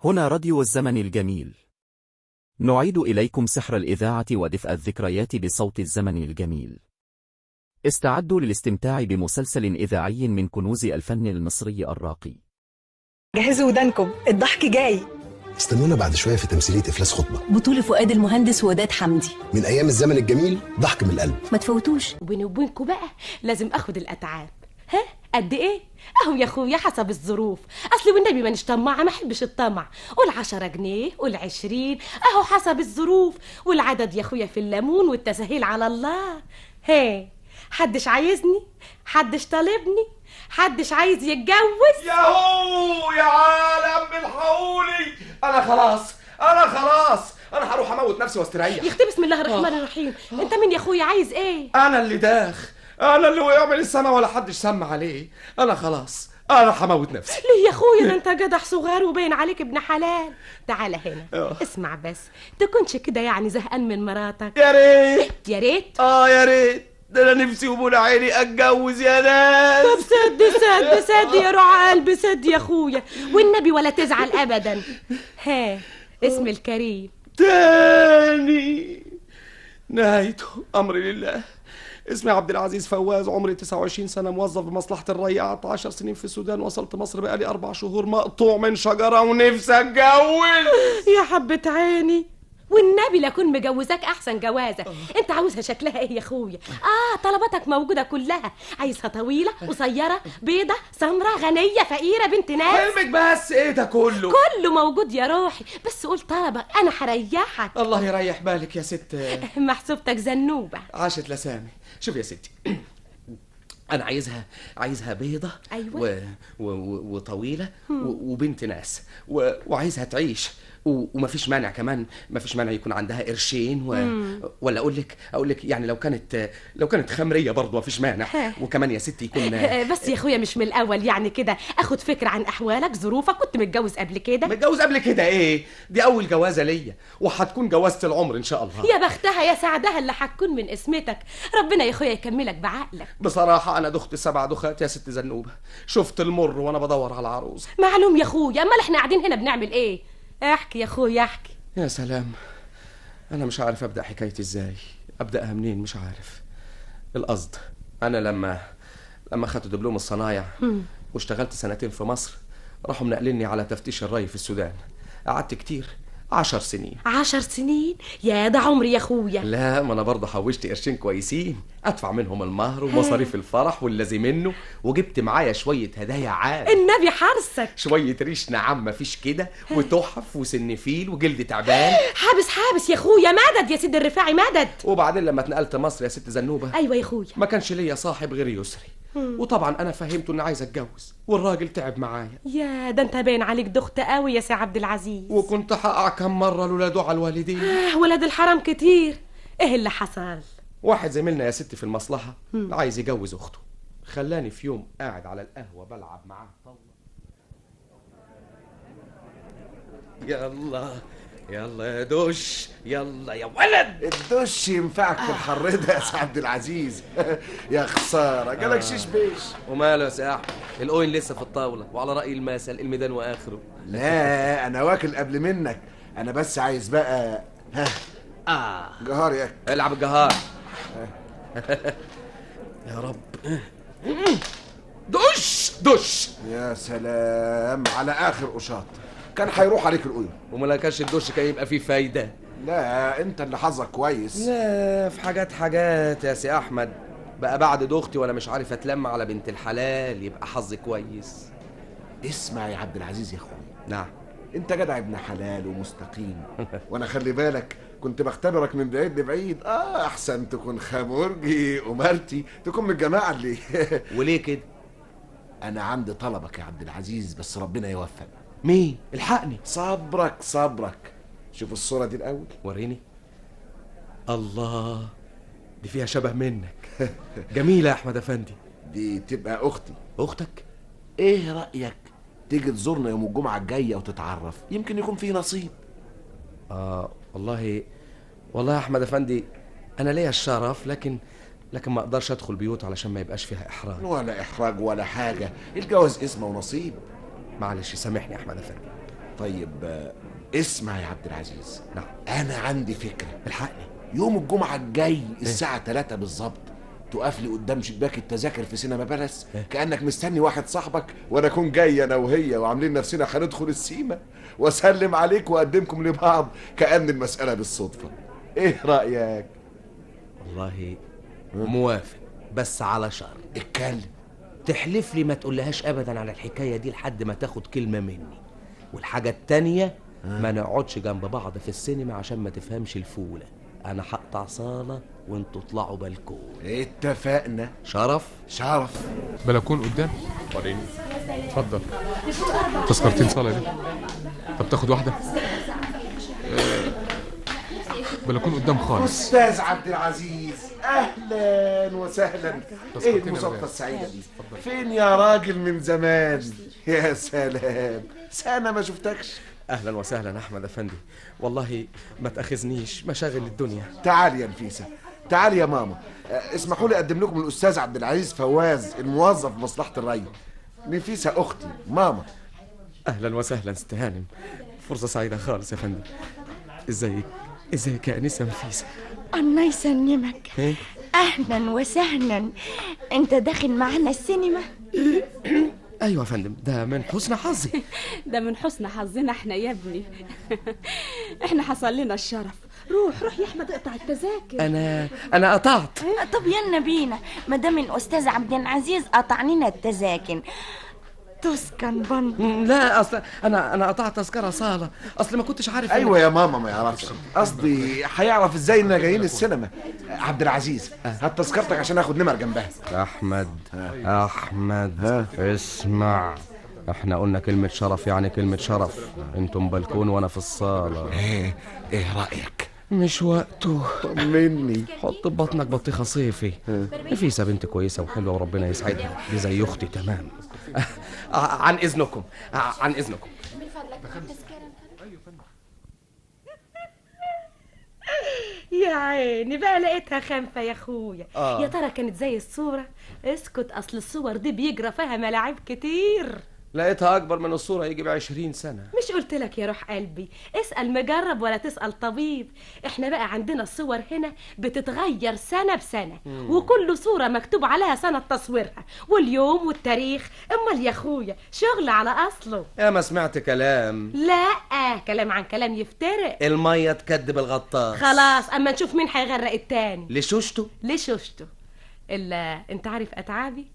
هنا راديو الزمن الجميل. نعيد إليكم سحر الإذاعة ودفء الذكريات بصوت الزمن الجميل. استعدوا للاستمتاع بمسلسل إذاعي من كنوز الفن المصري الراقي. جهزوا ودانكم، الضحك جاي. استنونا بعد شوية في تمثيلية إفلاس خطبة، بطولة فؤاد المهندس ووداد حمدي، من أيام الزمن الجميل، ضحك من القلب. ما تفوتوش. وبيني وبينكم بقى لازم اخد الاتعاب. ها قد ايه اهو يا اخويا حسب الظروف. اصل والنبي ما طماعه، ما احبش الطمع. قول 10 جنيه، قول 20، اهو حسب الظروف والعدد يا اخويا في الليمون والتسهيل على الله. ها حدش عايزني، حدش طالبني، حدش عايز يتجوز. ياهو يا عالم بالحقولي، انا هروح اموت نفسي واستريح. يختي بسم الله الرحمن الرحيم. انت مين يا اخويا؟ عايز ايه؟ انا اللي داخ، انا اللي وقع من السما ولا حدش سمع عليه. انا خلاص، انا هموت نفسي. ليه يا اخويا؟ ده انت جدع صغير وباين عليك ابن حلال. تعالى هنا اسمع بس، تكونش كده يعني زهقان من مراتك؟ يا ريت يا ريت يا ريت، ده انا نفسي وبون عيني اتجوز يا ناس. طب سد يا رعى قلبي، سد يا اخويا والنبي ولا تزعل ابدا. ها اسم الكريم تاني نهايته امري لله. اسمي عبد العزيز فواز، عمري 29 سنة، موظف بمصلحة الري، قعدت 10 سنين في السودان، وصلت مصر بقالي 4 شهور، مقطوع من شجرة ونفسي اتجوز. يا حبة عيني والنبي لكون مجوزاك احسن جوازة. انت عاوزها شكلها ايه يا اخويا؟ طلباتك موجودة كلها. عايزها طويلة، قصيرة، بيضة، سمرة، غنية، فقيرة، بنت ناس. حلمك بس ايه ده كله؟ كله موجود يا روحي، بس قول طلبك انا هريحك. الله يريح بالك يا ست. محسوبتك زنوبة. عاشت لسامي. شوف يا ستي، انا عايزها بيضة. أيوة. وطويلة وبنت ناس وعايزها تعيش ومفيش مانع كمان، مفيش مانع يكون عندها قرشين ولا اقول لك يعني لو كانت خمريه برضه مفيش مانع. وكمان يا ستي يكون بس يا اخويا مش من الاول يعني كده اخد فكره عن احوالك، ظروفك. كنت متجوز قبل كده؟ متجوز قبل كده ايه؟ دي اول جوازه ليا وهتكون جوازه العمر ان شاء الله. يا بختها يا سعدها اللي هتكون من اسمتك. ربنا يا اخويا يكملك بعقلك. بصراحه انا دخت 7 دخات يا ست زنوبه، شفت المر وانا بدور على عروسه. معلوم يا اخويا، امال احنا قاعدين هنا بنعمل ايه؟ احكي يا اخويا احكي. يا سلام، انا مش عارف ابدا حكايتي ازاي، ابداها منين مش عارف. القصد انا لما خدت دبلوم الصنايع واشتغلت 2 سنين في مصر، راحوا منقلني على تفتيش الري في السودان. قعدت كتير، 10 سنين. 10 سنين؟ يا ده عمري يا اخويا. لا، ما انا برضه حوشت قرشين كويسين ادفع منهم المهر ومصاريف الفرح واللازم منه، وجبت معايا شويه هدايا عاد. النبي حرسك. شويه ريش نعم مفيش كده، وتحف وسنفيل وجلد تعبان. حابس يا اخويا، مدد يا سيد الرفاعي مدد. وبعدين لما اتنقلت مصر يا ست زنوبه، ايوه يا اخويا، ما كانش ليا صاحب غير يسري. وطبعا انا فهمته اني عايز اتجوز، والراجل تعب معايا. يا ده انت باين عليك دخت قوي يا سي عبد العزيز. وكنت هقع كم مره لولا دعاء الوالدين. ولاد الحرام كتير. ايه اللي حصل؟ واحد زميلنا يا ستي في المصلحه عايز يجوز اخته، خلاني في يوم قاعد على القهوه بلعب معاه طاوله. يلا يا دش، يلا يا ولد. الدش ينفعك في الحر ده يا سي عبد العزيز. يا خساره جالك شيش بيش. وماله يا سي احمد؟ الاوين لسه في الطاوله، وعلى راي المثل الميدان واخره. لا انا واكل قبل منك، انا بس عايز بقى جهار ياك. العب الجهار. يا رب. دش يا سلام على اخر قشاط، كان هيروح عليك القيم. وما كانش الدش كان يبقى فيه فايده. لا انت اللي حظك كويس. لا، في حاجات يا سي احمد بقى بعد دختي وانا مش عارف اتلم على بنت الحلال يبقى حظي كويس. اسمع يا عبد العزيز يا اخويا. نعم. انت جدع ابن حلال ومستقيم. وانا خلي بالك كنت بختبرك من بعيد لبعيد. احسن تكون خمرجي ومرتي تكون من الجماعه اللي وليه كده؟ انا عندي طلبك يا عبد العزيز، بس ربنا يوفق. مين؟ الحقني. صبرك. شوف الصورة دي الأول. وريني. الله، دي فيها شبه منك. جميلة يا أحمد أفندي. دي تبقى أختي. أختك؟ إيه رأيك تيجي تزورنا يوم الجمعة الجاية وتتعرف، يمكن يكون فيه نصيب. والله يا أحمد أفندي، أنا ليا الشرف، لكن ما أقدرش أدخل بيوت علشان ما يبقاش فيها إحراج. ولا إحراج ولا حاجة، الجواز اسمه ونصيب. معلش سامحني يا أحمد أفندي. طيب اسمع يا عبد العزيز. نعم. انا عندي فكره. الحقني. يوم الجمعه الجاي الساعه 3 بالظبط تقف لي قدام شباك التذاكر في سينما بلس، كانك مستني واحد صاحبك، وانا اكون جاي انا وهي وعاملين نفسنا هندخل السيما، واسلم عليك واقدمكم لبعض كأن المساله بالصدفه. ايه رايك؟ والله موافق، بس على شرط. اتكلم. تحلف لي ما تقولهاش ابدا على الحكايه دي لحد ما تاخد كلمه مني. والحاجه التانيه ما نقعدش جنب بعض في السينما عشان ما تفهمش الفوله. انا هقطع صاله وانتوا اطلعوا بلكون. اتفقنا. شرف. شرف. بلكون قدام. وريني. اتفضل. تذكرتين صالة دي. طب تاخد واحدة؟ بلكون قدام خالص. استاذ عبد العزيز، اهلا وسهلا. ايه المصادفه السعيده دي؟ فين يا راجل من زمان؟ يا سلام، سنه ما شفتكش. اهلا وسهلا احمد افندي، والله ما تاخذنيش، مشاغل الدنيا. تعالي يا نفيسه، تعالي يا ماما. اسمحوا لي اقدم لكم الاستاذ عبد العزيز فواز، الموظف في مصلحه الري. نفيسه اختي ماما. اهلا وسهلا ست هانم، فرصه سعيده خالص يا فندم. ازيك يا انسه نفيسه؟ الله يسلمك. ايه؟ اهلا وسهلا. انت داخل معنا السينما؟ ايوه يا فندم، ده من حسن حظي. ده من حسن حظنا احنا يا ابني. احنا حصل لنا الشرف. روح يا احمد اقطع التذاكر. انا قطعت. طب يلا بينا، ما دام الاستاذ عبد العزيز قطع لنا التذاكر تسكن بند. لا اصل انا قطعت تذكره صاله، اصل ما كنتش عارف. ايوه يا ماما ما يعرفش، قصدي هيعرف ازاي اننا جايين السينما. عبد العزيز هات تذكرتك عشان اخد نمر جنبها. احمد اسمع، احنا قلنا كلمه شرف يعني كلمه شرف. انتم بلكون وانا في الصاله. ايه رايك؟ مش وقته. طمني. حط ببطنك بطيخه صيفي. نفيسه بنت كويسه وحلوه وربنا يسعدها، دي زي اختي تمام. عن اذنكم. من فضلك يا عيني بقى لقيتها خنفة يا اخويا. يا ترى كانت زي الصورة؟ اسكت، اصل الصور دي بيجرى فيها ملاعب كتير. لقيتها اكبر من الصوره يجي ب20 سنه. مش قلت لك يا روح قلبي اسأل مجرب ولا تسأل طبيب؟ احنا بقى عندنا الصور هنا بتتغير سنة بسنة، وكل صورة مكتوب عليها سنة تصويرها واليوم والتاريخ. امال يا اخويا شغل على اصله. يا ما سمعت كلام. لا كلام عن كلام يفترق. الميه تكدب الغطاس. خلاص اما نشوف مين هيغرق التاني. لشوشته. الا انت عارف اتعابي؟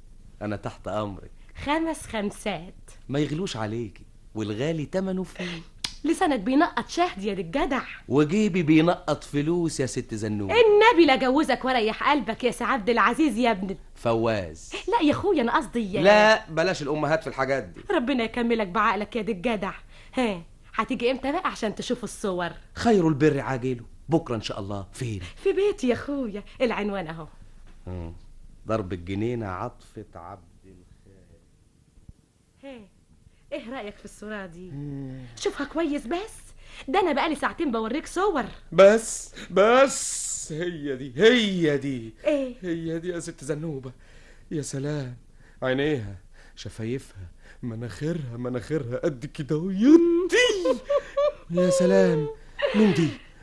انا تحت امرك. 5 خمسات. ما يغلوش عليكي، والغالي تمنه فيه. لسانك بينقط شهد يا الجدع، وجيبي بينقط فلوس يا ست زنوب. النبي لا جوزك وريح قلبك يا سي عبد العزيز يا ابن فواز. لا يا اخويا انا قصدي لا بلاش الامهات في الحاجات دي. ربنا يكملك بعقلك يا الجدع. ها هتيجي امتى بقى عشان تشوف الصور؟ خير البر عاجله، بكره ان شاء الله. فين؟ في بيتي يا اخويا، العنوان اهو. ضرب الجنينه عطفة عبد الخالق. ايه رأيك في الصورة دي؟ شوفها كويس بس، ده انا بقالي ساعتين بوريك صور. بس هي دي ايه؟ هي دي يا ست زنوبة. يا سلام، عينيها، شفايفها، مناخيرها قد كده ويدي. يا سلام.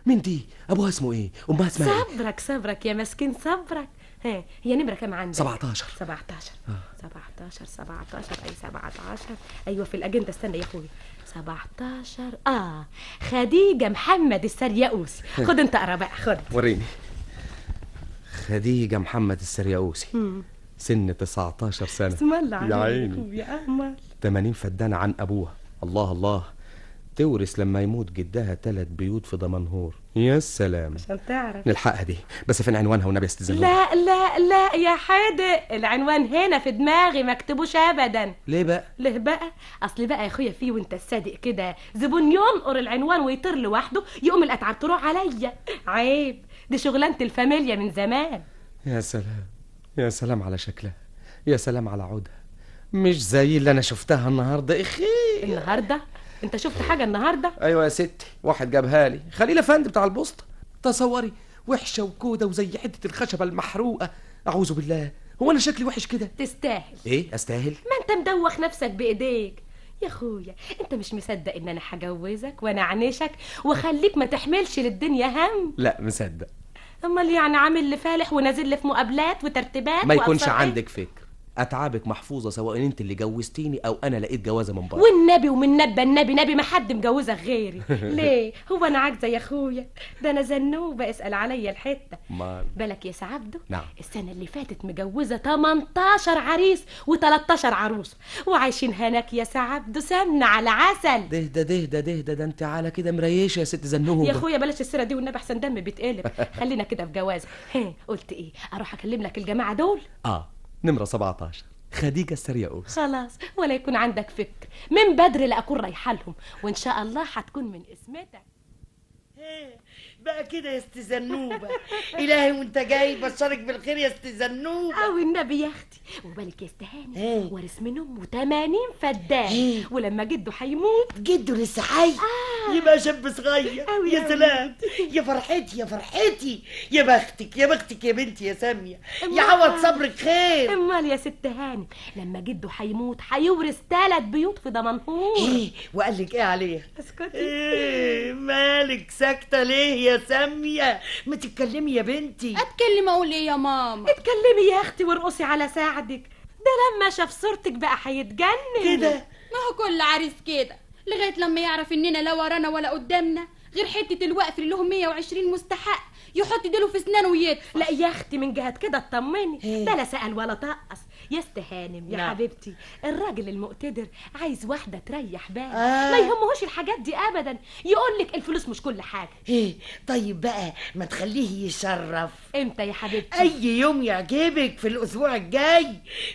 مين دي؟ ابوها اسمه ايه؟ امها اسمها ايه؟ صبرك يا مسكين صبرك. هي نمرة كام عندك؟ 17. 17 اي 17. ايوه في الاجنده، استنى يا اخويا. 17 خديجة محمد السرياوسي. خد انت اقرا بقى، خد وريني. خديجة محمد السرياوسي، سن 19 سنة. اسم الله عليك يا عيني. يا امل. 80 فدانة عن ابوها. الله، تورث لما يموت جدها 3 بيوت في دمنهور. يا سلام، عشان تعرف نلحقها دي. بس فين عنوانها والنبي استاذ؟ لا يا حادق، العنوان هنا في دماغي مكتبوش ابدا. ليه بقى؟ اصل بقى يا اخويا فيه وانت الصادق كده زبون ينقر العنوان ويطير لوحده، يقوم الاتعاب تروح عليا. عيب، دي شغلانه الفاميليا من زمان. يا سلام على شكلها، يا سلام على عودها، مش زي اللي انا شفتها النهارده. النهارده؟ انت شفت حاجه النهارده؟ ايوه يا ستي، واحد جابها لي، خليل افندي بتاع البوسطه. تصوري، وحشه وكوده وزي حته الخشبه المحروقه. اعوذ بالله، هو انا شكلي وحش كده؟ تستاهل. ايه استاهل؟ ما انت مدوخ نفسك بايديك. يا اخويا انت مش مصدق ان انا هجوزك وانا اعنشك واخليك ما تحملش للدنيا هم؟ لا مصدق. امال يعني عامل لي فالح ونازل لي في مقابلات وترتيبات ما يكونش وأبصر إيه؟ عندك فكر، اتعابك محفوظه سواء انت اللي جوزتيني او انا لقيت جوازه من بره. والنبي ومن نبى النبي ما حد مجوزك غيري. ليه هو انا عاجزه يا اخويا؟ ده انا زنوبه اسال عليا الحته. بالك يا سعبده؟ نعم. السنه اللي فاتت مجوزه 18 عريس و13 عروس وعايشين هناك يا سعبده سمنه على عسل. ده انت على كده مريشه يا ست زنوبه. يا اخويا بلاش السيره دي والنبي احسن دم بيتقلب. خلينا كده في جوازه. قلت ايه؟ اروح اكلم لك الجماعه دول؟ نمرة 17 خديجة السرياوس. خلاص ولا يكون عندك فكر، من بدري لا اكون رايحه لهم وان شاء الله هتكون من اسمتك. بقى كده يا ست زنوبه. الهي وانت جاي بشرك بالخير يا ست زنوبه. او النبي يا اختي وبالك يا استهاني وارث من امه 80 فدان ولما جده هيموت. جده لسه حي؟ يبقى شاب صغير. يا سلام يا فرحتي يا فرحتي يا بختك يا بختك يا بنتي يا ساميه. يعوض صبرك خير. امال يا ست هاني لما جده هيموت هيورث 3 بيوت في دمنهور. وقال لك ايه عليها؟ اسكتي. مالك ساكته ليه يا ساميه؟ ما تتكلمي يا بنتي. اتكلم اقول ايه يا ماما؟ اتكلمي يا اختي وارقصي على ساعدك، ده لما شاف صورتك بقى هيتجنن كده. ما هو كل عريس كده لغايه لما يعرف اننا لا ورانا ولا قدامنا غير حته الوقف اللي لهم 120 مستحق يحط ديله في اسنانه ويدفع. لا يا اختي من جهه كده اطمني، ده لا سأل ولا طقس. يا استهانم يا حبيبتي، الراجل المقتدر عايز واحده تريح باله. ما يهمهوش الحاجات دي ابدا، يقول لك الفلوس مش كل حاجه. طيب بقى ما تخليه يشرف. امتى يا حبيبتي؟ اي يوم يعجبك في الاسبوع الجاي،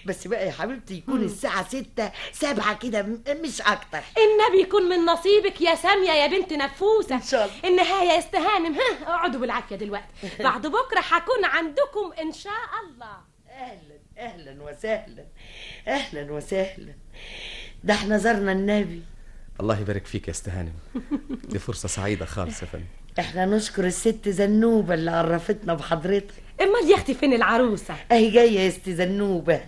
بس بقى يا حبيبتي يكون الساعه 6 7 كده مش اكتر. النبي يكون من نصيبك يا ساميه يا بنت نفوسه. ان شاء الله. النهايه يا استهانم. اقعدوا بالعافيه دلوقتي، بعد بكره هكون عندكم ان شاء الله. اهلا وسهلا اهلا وسهلا. ده احنا زرنا النبي. الله يبارك فيك يا استهانم. دي فرصه سعيده خالص يا فندم. احنا نشكر الست زنوبه اللي عرفتنا بحضرتك. امال يا اختي فين العروسه؟ اهي جايه يا ست زنوبه.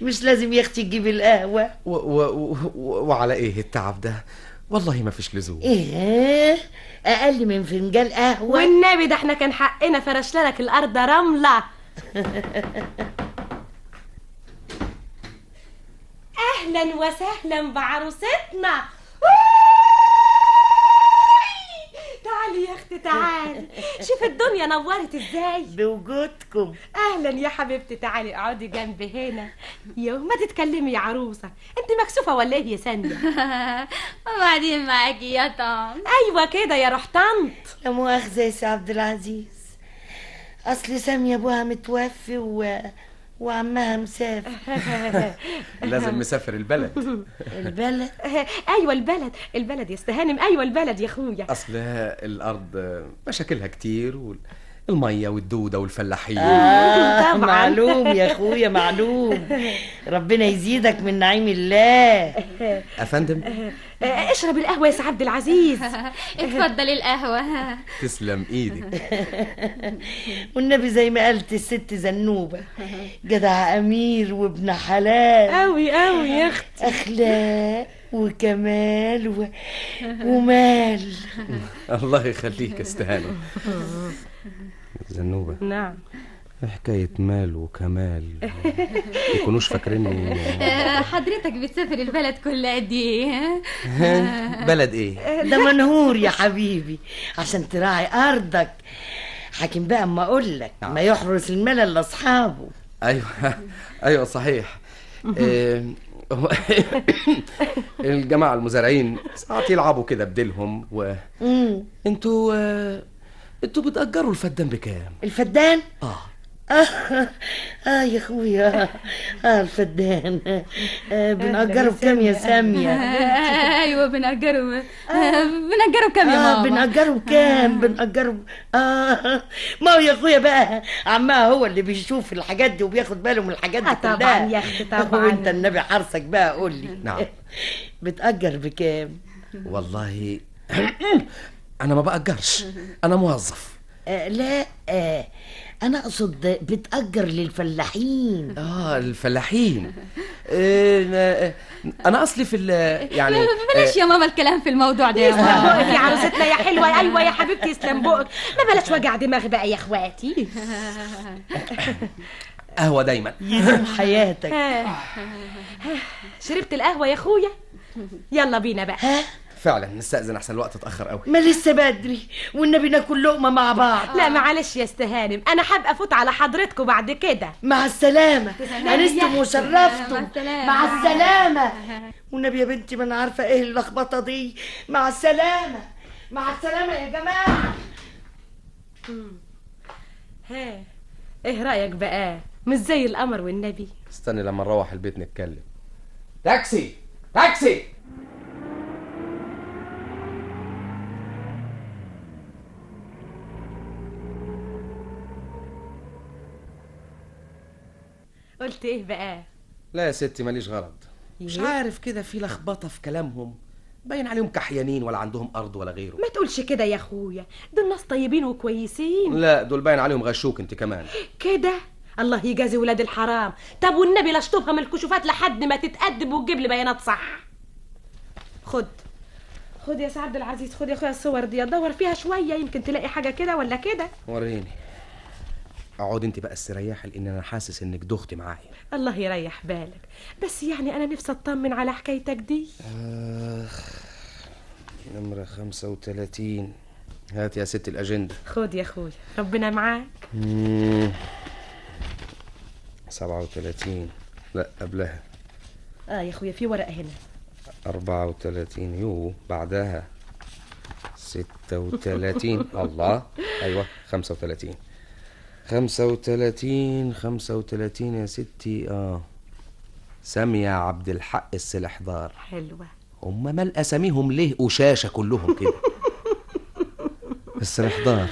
مش لازم يا اختي تجيبي القهوه؟ وعلى ايه التعب ده؟ والله ما فيش لزوم. ايه اقل من فنجان قهوه؟ والنبي ده احنا كان حقنا فرشنا لك الارض رمله. اهلا وسهلا بعروستنا. تعالي يا اختي تعالي، شوف الدنيا نورت ازاي بوجودكم. اهلا يا حبيبتي، تعالي اقعدي جنبي هنا. يو ما تتكلمي يا عروسه، انت مكسوفه ولا ايه يا ساميه؟ وبعدين معاكي يا طنط. ايوه كده يا روح طنط. لا مؤاخذه يا سي عبد العزيز، اصل ساميه ابوها متوفي وعمها مسافر. لازم مسافر البلد. البلد؟ ايوه البلد يا استهانم. ايوه البلد يا اخويا. اصل الارض مشاكلها كتير، الميه والدوده والفلاحين. طبعا معلوم يا اخويا معلوم. ربنا يزيدك من نعيم الله. افندم اشرب القهوه يا سي عبد العزيز. اتفضل القهوه. تسلم ايدك. والنبي زي ما قالت الست زنوبه، جدع امير وابن حلال. قوي قوي يا اختي. اخلاق وكمال ومال. الله يخليك يا استهانم. زنوبه. نعم. حكاية مال وكمال يكونوش فاكريني. حضرتك بتسافر البلد كل قد ايه؟ بلد ايه؟ ده منهور يا حبيبي عشان تراعي ارضك. حاكم بقى اما اقول لك ما يحرس الملل لاصحابه. ايوه صحيح. الجماعة المزارعين ساعات يلعبوا كده بديلهم انتوا بتأجروا الفدان بكام؟ الفدان؟ يا اخويا الفدان بنأجره بكام يا سامية؟ ايوه بنأجره بكام يا ماما؟ بنأجره بكام؟ ما هو يا اخويا بقى عمها هو اللي بيشوف الحاجات دي وبياخد باله من الحاجات دي كلها. طبعا يا اختي طبعا. وانت النبي حرصك بقى قول لي. نعم. بتأجر بكام؟ والله انا ما بأجرش، انا موظف. لا انا اقصد بتأجر للفلاحين. الفلاحين. انا اصلي في يعني بلاش يا ماما الكلام في الموضوع ده يا يسلم ماما. بقك يا عروستنا يا حلوه. ايوه يا حبيبتي يسلم بقك. ما بلاش وجع دماغ بقى يا اخواتي. قهوه دايما. يدوم حياتك. شربت القهوه يا اخويا؟ يلا بينا بقى. فعلا نستأذن احسن الوقت اتأخر قوي. ما لسه بدري والنبي ناكل لقمة مع بعض. لا معلش يا استهانم، انا حابة افوت على حضرتكم بعد كده. مع السلامة. انستم وشرفتم. مع السلامة. والنبي يا بنتي ما انا عارفة ايه اللخبطة دي. مع السلامة. مع السلامة يا جماعة. ها ايه رأيك بقى؟ مش زي القمر والنبي؟ استني لما نروح البيت نتكلم. تاكسي تاكسي. قلت ايه بقى؟ لا يا ستي ماليش غرض. مش عارف كده في لخبطه في كلامهم، باين عليهم كحيانين ولا عندهم ارض ولا غيره. ما تقولش كده يا اخويا، دول ناس طيبين وكويسين. لا دول باين عليهم غشوك انت كمان كده. الله يجازي ولاد الحرام. طب والنبي لا اشطبها من الكشوفات لحد ما تتأدب وتجيب لي بيانات صح. خد يا سعد العزيز، خد يا اخويا الصور دي، دور فيها شويه يمكن تلاقي حاجه كده ولا كده. وريني. اقعد انت بقى استريحي لان انا حاسس انك دختي معايا. الله يريح بالك، بس يعني انا نفسي اطمن على حكايتك دي. نمرة 35. هات يا ست الأجندة. خد يا اخويا ربنا معاك. 37. لا قبلها. يا اخويا في ورقة هنا. 34. يو بعدها 36. الله ايوه 35. 35 يا ستي. سامية عبد الحق السلحدار. حلوة. هم مال اساميهم ليه قشاشة كلهم كده. السلحدار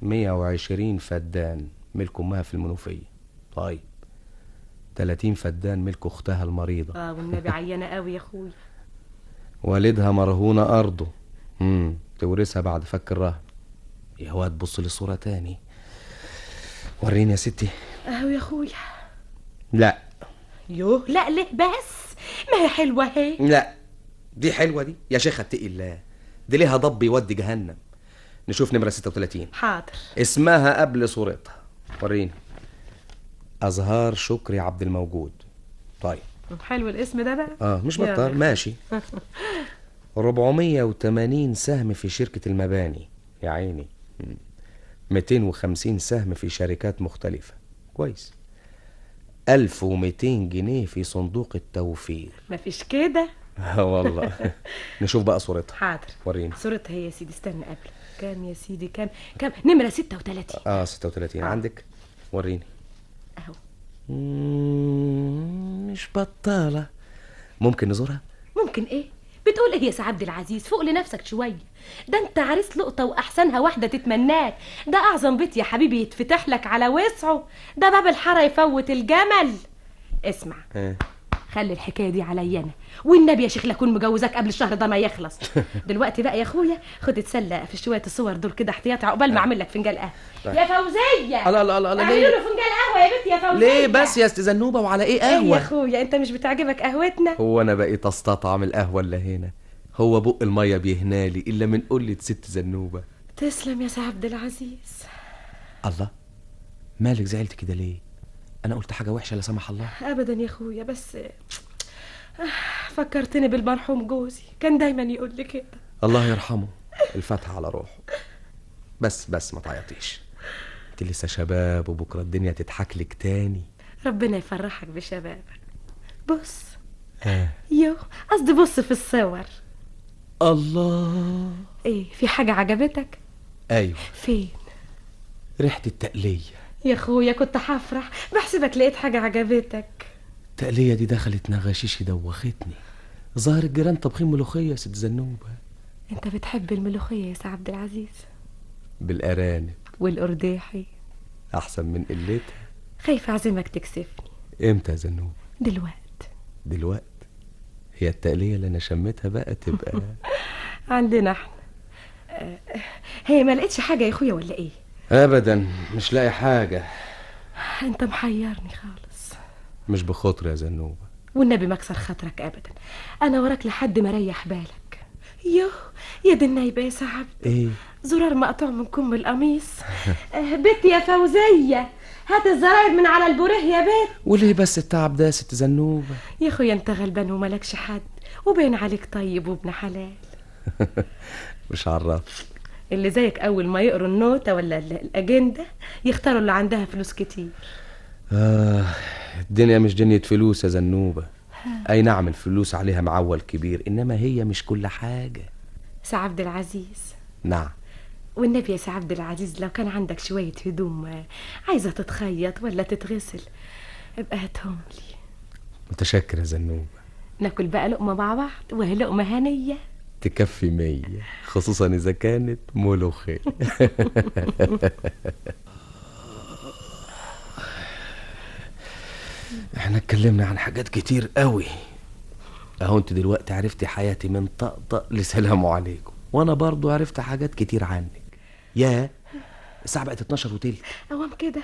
120 فدان ملك امها في المنوفية. طيب 30 فدان ملك اختها المريضة. والنبي عيانة قوي يا اخويا. والدها مرهونة ارضه تورثها بعد فك الرهن. يا واد تبص للصورة تاني. وريني يا ستي. اهو يا اخويا. لا يوه لا ليه بس؟ ما هي حلوة اهي. لا دي حلوة دي يا شيخة اتقي الله، دي ليها ضب يودي جهنم. نشوف نمرة 36. حاضر. اسمها قبل صورتها. وريني. أزهار شكري عبد الموجود. طيب حلو الاسم ده بقى. مش بطال ماشي. 480 سهم في شركة المباني يا عيني. 250 سهم في شركات مختلفة. كويس. 1200 جنيه في صندوق التوفير. مفيش كده. والله. نشوف بقى صورتها. حاضر. وريني. صورتها هي يا سيدي. استنى قبل. كام يا سيدي؟ كام نمرة 36. 36 عندك. وريني. اهو. مش بطالة. ممكن نزورها؟ ممكن ايه؟ بتقول ايه يا سي عبد العزيز؟ فوق لنفسك شويه. ده انت عريس لقطه واحسنها واحده تتمناك. ده اعظم بيت يا حبيبي يتفتح لك على وسعه. ده باب الحاره يفوت الجمل. اسمع. خلي الحكايه دي عليا انا، والنبي يا شيخ لاكون مجوزاك قبل الشهر ده ما يخلص. دلوقتي بقى يا اخويا خد اتسلى في شويه الصور دول كده احتياطي عقبال ما اعمل لك فنجان قهوه. يا فوزيه. الله اعملوا له فنجان قهوه يا بنتي يا فوزيه. ليه بس يا ست زنوبه وعلى ايه قهوه؟ ايه يا اخويا انت مش بتعجبك قهوتنا؟ هو انا بقيت استطعم القهوه اللي هنا؟ هو بق الميه بيهنالي الا من قله ست زنوبه. تسلم يا سي عبد العزيز. الله مالك زعلت كده ليه؟ انا قلت حاجه وحشه لا سمح الله؟ ابدا يا اخويا، بس فكرتني بالمرحوم جوزي، كان دايما يقول لي كده. الله يرحمه. الفتحة على روحه. بس ما تعيطيش، انت لسه شباب وبكره الدنيا تضحك لك تاني. ربنا يفرحك بشبابك. بص. يو قصدي بص في الصور. الله. ايه في حاجه عجبتك؟ ايوه. فين؟ ريحه التقليه يا اخويا. كنت هفرح بحسبك لقيت حاجه عجبتك. التقليه دي دخلت نغاشيشي دوختني. ظاهر الجيران طبخين ملوخيه يا ست زنوبه. انت بتحب الملوخيه يا سي عبد العزيز؟ بالارانب والارداحي احسن من قلتها. خايفه اعزمك تكسفني. امتى يا زنوبه؟ دلوقت. هي التقليه اللي انا شميتها بقى تبقى عندنا احنا. هي ما لقيتش حاجه يا اخويا ولا ايه؟ ابدا مش لاقي حاجه. انت محيرني خالص. مش بخاطر يا زنوبه. والنبي ما اكسر خاطرك ابدا، انا وراك لحد ما ريح بالك. يوه يا دي النايبه يا سعد. ايه؟ زرار مقطوع من كم القميص. بنتي يا فوزيه، هات الزراير من على البوريه يا بنت. وليه بس التعب ده يا ست زنوبه؟ يا اخويا انت غلبان وملكش حد، وبين عليك طيب وابن حلال. مش عرف اللي زيك اول ما يقروا النوتة ولا الاجندة يختاروا اللي عندها فلوس كتير. الدنيا مش دنيا فلوس يا زنوبة. اي نعم الفلوس عليها معول كبير، انما هي مش كل حاجة. سي عبد العزيز. نعم. والنبي يا سي عبد العزيز لو كان عندك شوية هدوم عايزة تتخيط ولا تتغسل ابقى هاتهم لي. متشكر يا زنوبة. ناكل بقى لقمة مع بعض وهي لقمة هنية تكفي 100، خصوصا اذا كانت ملوخية. احنا اتكلمنا عن حاجات كتير قوي اهو. انت دلوقتي عرفتي حياتي من طقطق لسلام عليكم، وانا برضو عرفت حاجات كتير عنك. يا الساعة بقت 12 وتلت. اوام كده،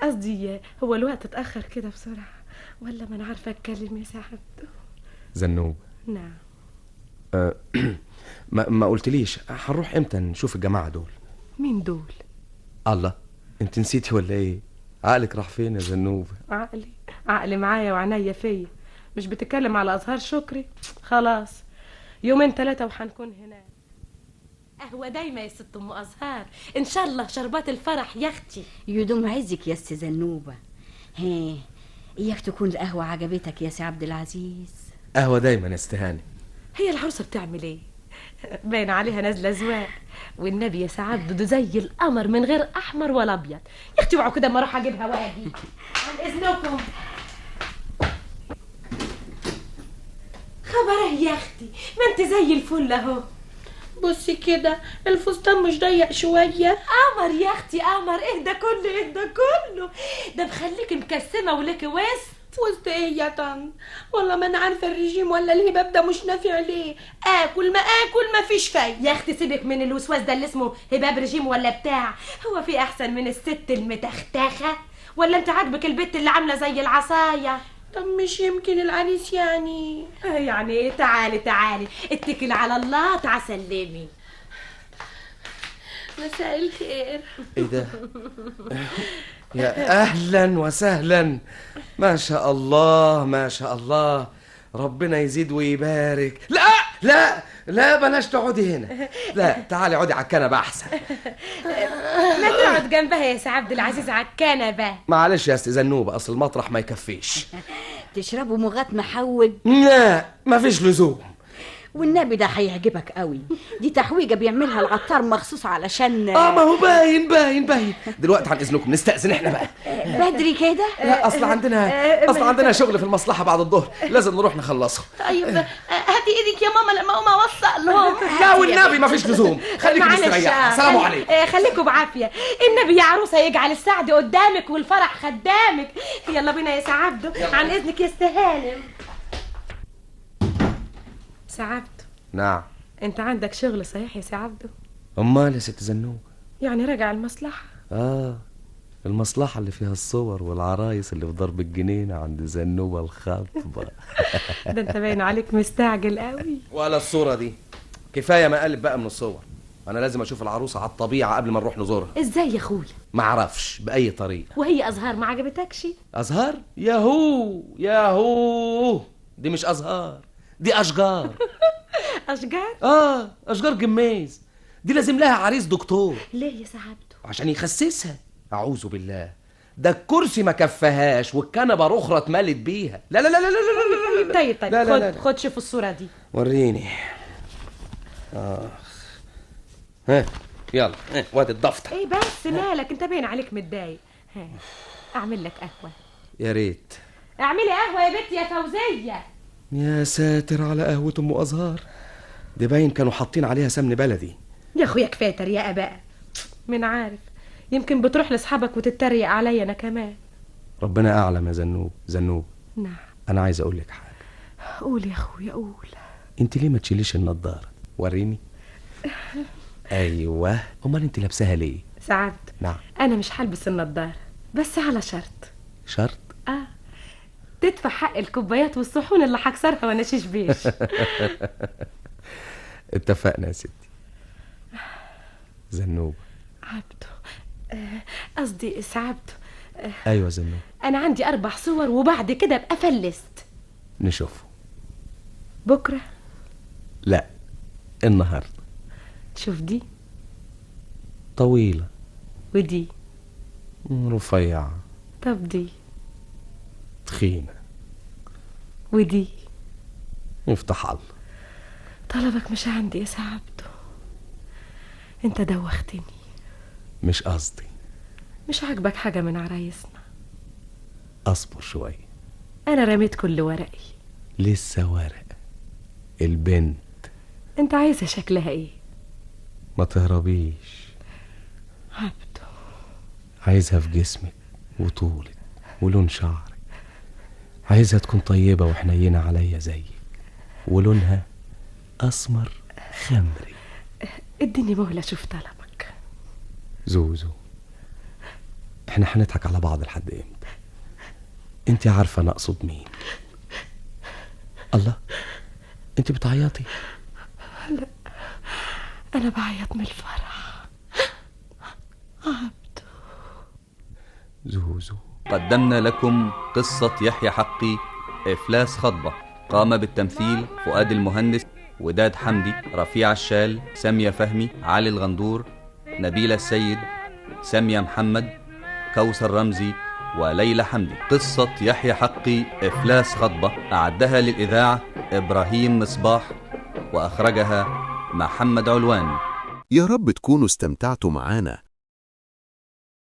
قصدي هو الوقت اتأخر كده بسرعة ولا ما انا عارفة اتكلم يا سعد؟ زنوب. نعم. ما قلتليش هنروح امتى نشوف الجماعة دول؟ مين دول؟ الله، انت نسيتي ولا ايه؟ عقلك راح فين يا زنوب؟ عقلي معايا وعنايا فيا. مش بتتكلم على أزهار شكري؟ خلاص 2-3 وحنكون هناك. قهوة دايما يا ست ام أزهار، ان شاء الله شربات الفرح يا اختي. يدوم عزك يا ست زنوبة. هي اياك تكون القهوة عجبتك يا سي عبد العزيز؟ قهوة دايما يا استهاني. هي العروسة بتعمل ايه؟ باين عليها نازلة زواق، والنبي يا سعاد ده زي القمر من غير احمر ولا ابيض. يا اختي اوعوا كده اما اروح اجيبها واجي. عن اذنكم. خبره يا اختي، ما انت زي الفل اهو. بصي كده الفستان مش ضيق شويه؟ قمر يا اختي قمر. ايه ده كله ايه ده كله؟ ده مخليكي مكسمه ولك وسط ايه يا طن؟ والله ما انا عارفه الرجيم ولا الهباب ده مش نافع ليه. اكل ما فيش فايده. يا اختي سيبك من الوسواس ده اللي اسمه هباب رجيم ولا بتاع. هو في احسن من الست المتختخه؟ ولا انت عاجبك البت اللي عامله زي العصايه؟ طب مش يمكن العريس يعني ايه؟ تعالي اتكل على الله، تعال سلمي. مساء الخير. ايه ده؟ يا اهلا وسهلا. ما شاء الله ما شاء الله، ربنا يزيد ويبارك. لا بلاش تقعدي هنا، لا تعالي اقعدي على الكنبه احسن. ما تقعد جنبها يا سي عبد العزيز على الكنبه. معلش يا استاذ زنوبه، اصل المطرح ما يكفيش. تشربوا مغات محوج؟ لا مفيش لزوم. والنبي ده هيعجبك قوي، دي تحويجه بيعملها العطار مخصوص علشان ما هو باين. دلوقتي عن اذنكم نستأذن احنا بقى. بدري كده؟ لا اصل عندنا شغل في المصلحه بعد الظهر، لازم نروح نخلصه. طيب هاتي ايدك يا ماما لما اقوم اوصق لهم. لا والنبي مفيش لزوم، خليكي مستريحه. سلام عليكم. خليكم بعافيه. النبي يا عروسه يجعل السعد قدامك والفرح خدامك. يلا بينا يا سي عبده. عن اذنك يا استهانم. سي عبده. نعم. انت عندك شغل صحيح يا سي عبده؟ امال يا ست زنوب؟ يعني راجع المصلحه؟ المصلحه اللي فيها الصور والعرايس اللي في ضرب الجنينه عند زنوبه الخطبه. ده انت باين عليك مستعجل قوي. ولا الصوره دي كفايه مقالب بقى من الصور. انا لازم اشوف العروسه على الطبيعه قبل ما نروح نزورها. ازاي يا اخويا؟ ما اعرفش باي طريقه. وهي ازهار ما عجبتكش؟ ازهار؟ ياهو دي مش ازهار، دي اشجار. اشجار؟ اشجار جميز. دي لازم لها عريس دكتور. ليه يا سعادته؟ عشان يخسسها. اعوذ بالله، ده الكرسي ما كفهاش والكنبه رخره اتملت بيها. لا لا لا لا لا لا. طيب لا لا لا. خد شوف الصوره دي. وريني. ها يلا وادي الدفتر. ايه بس مالك؟ انت باين عليك متضايق. اعمل لك قهوه؟ يا ريت. اعملي قهوه يا بنتي يا فوزيه. يا ساتر على قهوه ام ازهار، دي باين كانوا حاطين عليها سمن بلدي. يا اخويا كفايه تريقه بقى. من عارف، يمكن بتروح لاصحابك وتتريق عليا انا كمان. ربنا اعلم يا زنوب. نعم. انا عايز اقول لك حاجه. قول يا اخويا قول. انت ليه ما تشيليش النضاره؟ وريني. ايوه، امال انت لابساها ليه؟ سعد، نعم. انا مش هلبس النضاره بس على شرط. شرط؟ تدفع حق الكوبايات والصحون اللي هكسرها وانا شيش. اتفقنا يا ستي. زنوبة. عبده، قصدي سعبده. ايوه زنوبة. انا عندي 4 صور وبعد كده ابقى فلست. نشوفه بكره؟ لا، النهارده. شوف دي طويلة ودي رفيعة. طب دي تخينة ودي يفتح الله. طلبك مش عندي يا سعبده، انت دوختني. مش قصدي. مش عاجبك حاجة من عرايسنا؟ اصبر شوية. انا رميت كل ورقي. لسه ورق. البنت انت عايزة شكلها ايه؟ ما تهربيش. عبده، عايزها في جسمك وطولك ولون شعرك. عايزها تكون طيبة وحنينة عليا زيك، ولونها أسمر خمري. اديني مهلة شوف طلبك. زوزو، احنا هنضحك على بعض لحد امتى؟ انت عارفة انا اقصد مين؟ الله، انت بتعيطي؟ لا، انا بعيط من الفرح. عبده. زوزو. قدمنا لكم قصة يحيى حقي إفلاس خطبة. قام بالتمثيل فؤاد المهندس، وداد حمدي، رفيع الشال، سامية فهمي، علي الغندور، نبيلة السيد، سامية محمد، كوثر رمزي، وليلى حمدي. قصة يحيى حقي إفلاس خطبة أعدها للإذاعة إبراهيم مصباح، وأخرجها محمد علوان. يا رب تكونوا استمتعتوا معانا